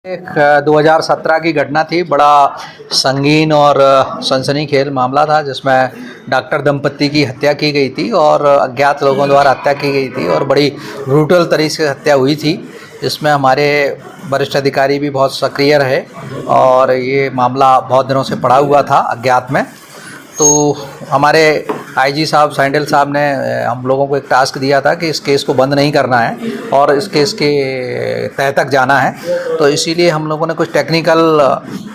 एक 2017 की घटना थी। बड़ा संगीन और सनसनीखेज मामला था जिसमें डॉक्टर दंपत्ति की हत्या की गई थी और अज्ञात लोगों द्वारा हत्या की गई थी और बड़ी ब्रूटल तरीके से हत्या हुई थी। इसमें हमारे वरिष्ठ अधिकारी भी बहुत सक्रिय रहे और ये मामला बहुत दिनों से पड़ा हुआ था अज्ञात में। तो हमारे आईजी साहब सैंडल साहब ने हम लोगों को एक टास्क दिया था कि इस केस को बंद नहीं करना है और इस केस के तह तक जाना है। तो इसीलिए हम लोगों ने कुछ टेक्निकल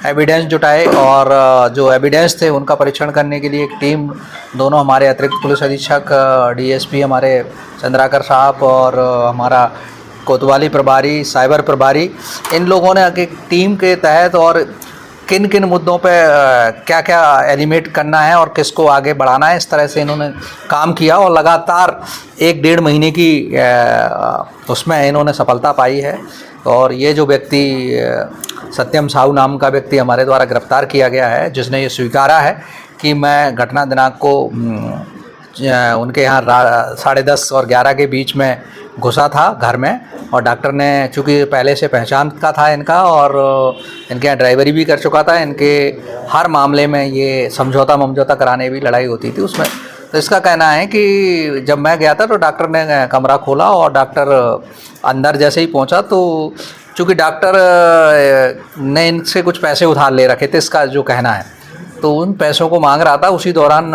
एविडेंस जुटाए और जो एविडेंस थे उनका परीक्षण करने के लिए एक टीम, दोनों हमारे अतिरिक्त पुलिस अधीक्षक डीएसपी हमारे चंद्राकर साहब और हमारा कोतवाली प्रभारी, साइबर प्रभारी, इन लोगों ने एक टीम के तहत और किन किन मुद्दों पे क्या क्या एलिमिनेट करना है और किसको आगे बढ़ाना है, इस तरह से इन्होंने काम किया और लगातार 1-1.5 महीने की उसमें इन्होंने सफलता पाई है। और ये जो व्यक्ति सत्यम साहू नाम का व्यक्ति हमारे द्वारा गिरफ्तार किया गया है, जिसने ये स्वीकारा है कि मैं घटना दिनांक को उनके यहाँ 10:30 और 11 के बीच में घुसा था घर में और डॉक्टर ने चूँकि पहले से पहचान का था इनका और इनके यहाँ ड्राइवरी भी कर चुका था, इनके हर मामले में ये समझौता कराने भी लड़ाई होती थी उसमें। तो इसका कहना है कि जब मैं गया था तो डॉक्टर ने कमरा खोला और डॉक्टर अंदर जैसे ही पहुंचा तो चूँकि डॉक्टर ने इनसे कुछ पैसे उधार ले रखे थे, इसका जो कहना है, तो उन पैसों को मांग रहा था। उसी दौरान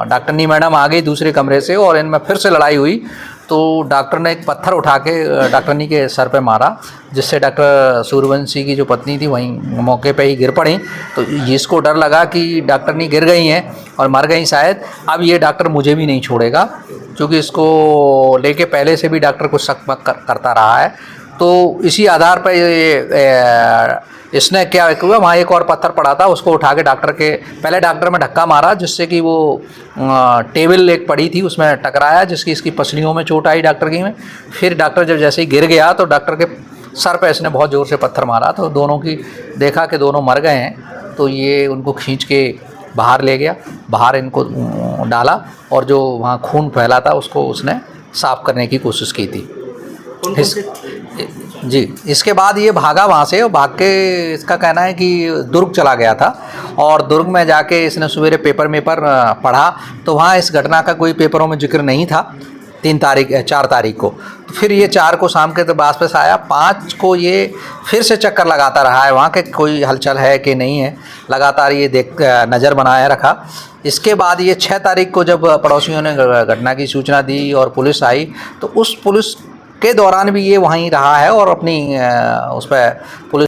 डॉक्टरनी मैडम आ गई दूसरे कमरे से और इनमें फिर से लड़ाई हुई। तो डॉक्टर ने एक पत्थर उठा के डॉक्टरनी के सर पे मारा, जिससे डॉक्टर सूर्यवंशी की जो पत्नी थी वहीं मौके पे ही गिर पड़ी। तो इसको डर लगा कि डॉक्टरनी गिर गई हैं और मर गई शायद, अब ये डॉक्टर मुझे भी नहीं छोड़ेगा, क्योंकि इसको लेके पहले से भी डॉक्टर कुछ शक करता रहा है। तो इसी आधार पर इसने क्या हुआ, वहाँ एक और पत्थर पड़ा था, उसको उठा के पहले डॉक्टर में धक्का मारा, जिससे कि वो टेबल एक पड़ी थी उसमें टकराया, जिसकी इसकी पसलियों में चोट आई डॉक्टर की में। फिर डॉक्टर जब जैसे ही गिर गया तो डॉक्टर के सर पे इसने बहुत ज़ोर से पत्थर मारा, तो दोनों की देखा कि दोनों मर गए हैं। तो ये उनको खींच के बाहर ले गया, बाहर इनको डाला और जो वहाँ खून फैला था उसको उसने साफ़ करने की कोशिश की थी। जी, इसके बाद ये भागा वहाँ से और भाग के इसका कहना है कि दुर्ग चला गया था और दुर्ग में जाके इसने सवेरे पेपर में पढ़ा तो वहाँ इस घटना का कोई पेपरों में जिक्र नहीं था। 4 तारीख को तो फिर ये 4 को शाम के तो वापस आया, 5 को ये फिर से चक्कर लगाता रहा है वहाँ के कोई हलचल है कि नहीं है, लगातार ये नज़र बनाए रखा। इसके बाद ये 6 तारीख को जब पड़ोसियों ने घटना की सूचना दी और पुलिस आई, तो उस पुलिस के दौरान भी ये वहीं रहा है और अपनी उस पर पुलिस